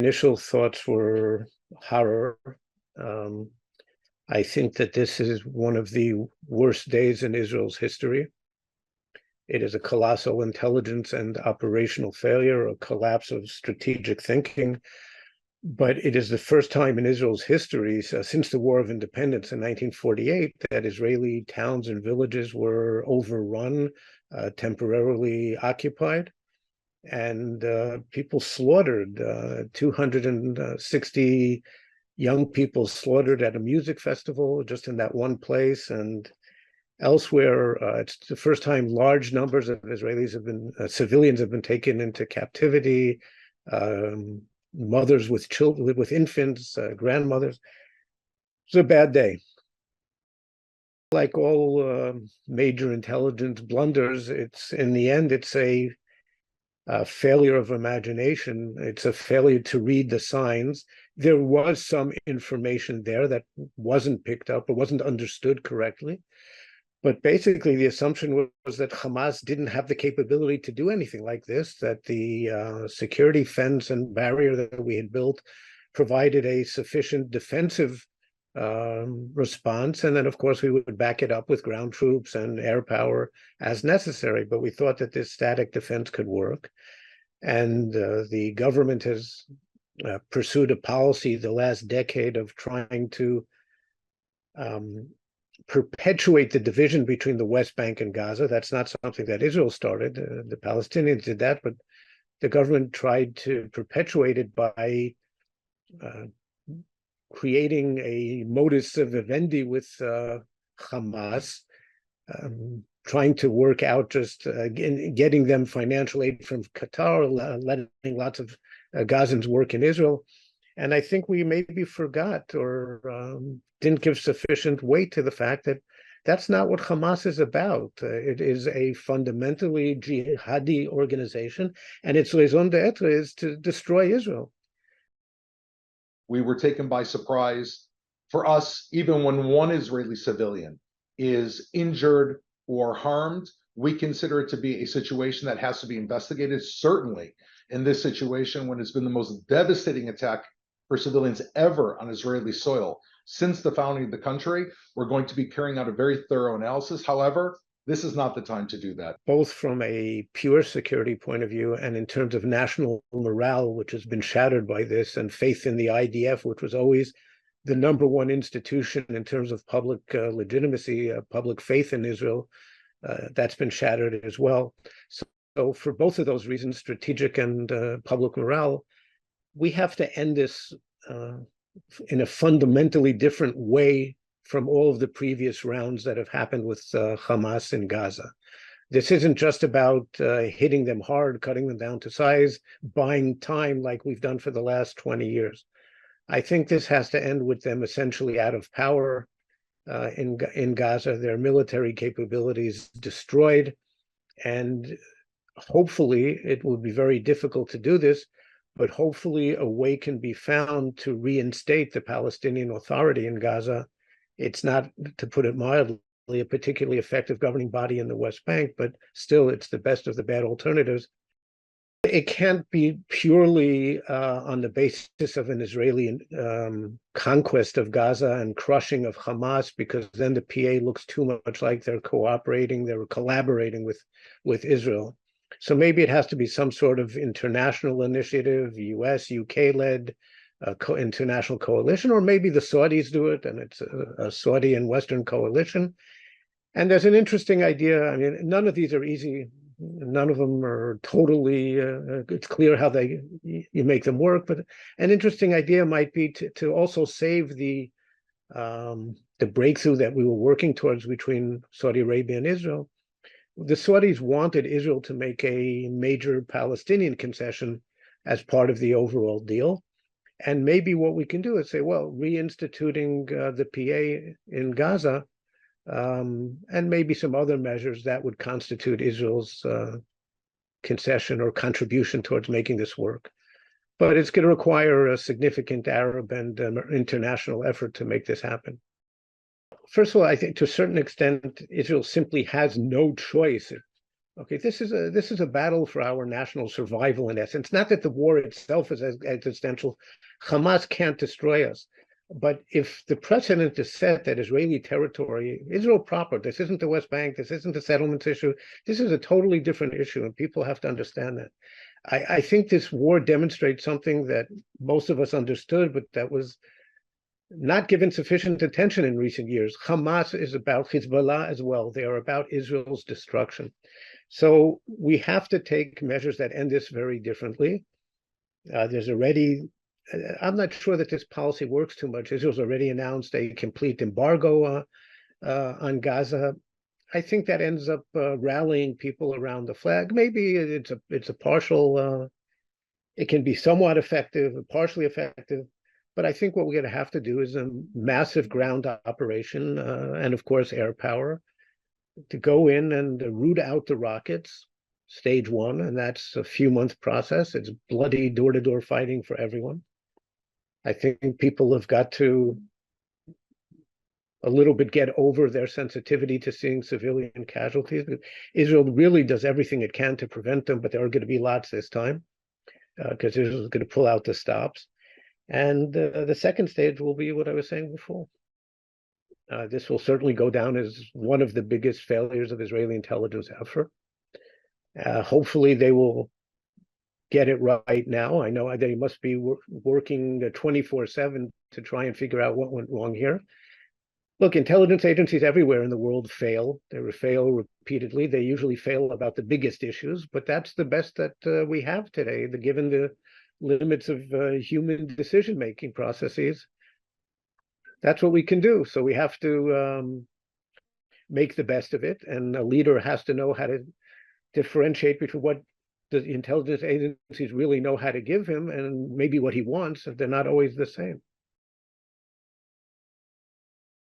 Initial thoughts were horror. Um, I think that this is one of the worst days in Israel's history. It is a colossal intelligence and operational failure, a collapse of strategic thinking. But it is the first time in Israel's history since the War of Independence in 1948 that Israeli towns and villages were overrun, temporarily occupied, and people slaughtered, 260 young people slaughtered at a music festival just in that one place. And elsewhere, it's the first time large numbers of Israelis have been, civilians have been taken into captivity, mothers with children, with infants, grandmothers. It's a bad day. Like all major intelligence blunders, it's in the end, it's a failure of imagination. It's a failure to read the signs. There was some information there that wasn't picked up or wasn't understood correctly. But basically, the assumption was that Hamas didn't have the capability to do anything like this, that the security fence and barrier that we had built provided a sufficient defensive response. And then, of course, we would back it up with ground troops and air power as necessary. But we thought that this static defense could work. And the government has pursued a policy the last decade of trying to perpetuate the division between the West Bank and Gaza. That's not something that Israel started. The Palestinians did that, but the government tried to perpetuate it by creating a modus vivendi with Hamas, trying to work out just getting them financial aid from Qatar, letting lots of Gazans work in Israel. And I think we maybe forgot or didn't give sufficient weight to the fact that that's not what Hamas is about. It is a fundamentally jihadi organization, and its raison d'etre is to destroy Israel. We were taken by surprise. For us, even when one Israeli civilian is injured or harmed, we consider it to be a situation that has to be investigated. Certainly in this situation, when it's been the most devastating attack for civilians ever on Israeli soil since the founding of the country, we're going to be carrying out a very thorough analysis. However, this is not the time to do that. Both from a pure security point of view and in terms of national morale, which has been shattered by this, and faith in the IDF, which was always the number one institution in terms of public legitimacy, public faith in Israel, that's been shattered as well. So for both of those reasons, strategic and public morale, we have to end this in a fundamentally different way from all of the previous rounds that have happened with Hamas in Gaza. This isn't just about hitting them hard, cutting them down to size, buying time like we've done for the last 20 years. I think this has to end with them essentially out of power in Gaza, their military capabilities destroyed, and hopefully it will be very difficult to do this, but hopefully a way can be found to reinstate the Palestinian Authority in Gaza. It's not, to put it mildly, a particularly effective governing body in the West Bank, but still it's the best of the bad alternatives. It can't be purely on the basis of an Israeli conquest of Gaza and crushing of Hamas, because then the PA looks too much like they're cooperating, they're collaborating with Israel. So maybe it has to be some sort of international initiative, US, UK-led international coalition, or maybe the Saudis do it, and it's a Saudi and Western coalition. And there's an interesting idea. I mean, none of these are easy. None of them are totally, it's clear how you make them work, but an interesting idea might be to also save the breakthrough that we were working towards between Saudi Arabia and Israel. The Saudis wanted Israel to make a major Palestinian concession as part of the overall deal. And maybe what we can do is say, well, reinstituting the PA in Gaza, and maybe some other measures that would constitute Israel's concession or contribution towards making this work. But it's going to require a significant Arab and international effort to make this happen. First of all, I think to a certain extent, Israel simply has no choice Okay, this is a battle for our national survival in essence. Not that the war itself is existential. Hamas can't destroy us. But if the precedent is set that Israeli territory, Israel proper, this isn't the West Bank, this isn't the settlements issue, this is a totally different issue, and people have to understand that. I think this war demonstrates something that most of us understood, but that was not given sufficient attention in recent years. Hamas is about Hezbollah as well. They are about Israel's destruction. So we have to take measures that end this very differently. There's already, I'm not sure that this policy works too much. Israel's already announced a complete embargo on Gaza. I think that ends up rallying people around the flag. Maybe it's a partial, it can be somewhat effective, partially effective. But I think what we're going to have to do is a massive ground operation and, of course, air power to go in and root out the rockets, stage one, and that's a few month process. It's bloody door-to-door fighting for everyone. I think people have got to a little bit get over their sensitivity to seeing civilian casualties. Israel really does everything it can to prevent them, but there are going to be lots this time because Israel is going to pull out the stops. And the second stage will be what I was saying before. This will certainly go down as one of the biggest failures of Israeli intelligence effort. Hopefully they will get it right now. I know they must be working 24/7 to try and figure out what went wrong here. Look, intelligence agencies everywhere in the world fail. They fail repeatedly. They usually fail about the biggest issues, but that's the best that we have today, given the limits of human decision-making processes. That's what we can do. So we have to make the best of it, and a leader has to know how to differentiate between what the intelligence agencies really know how to give him and maybe what he wants, and they're not always the same.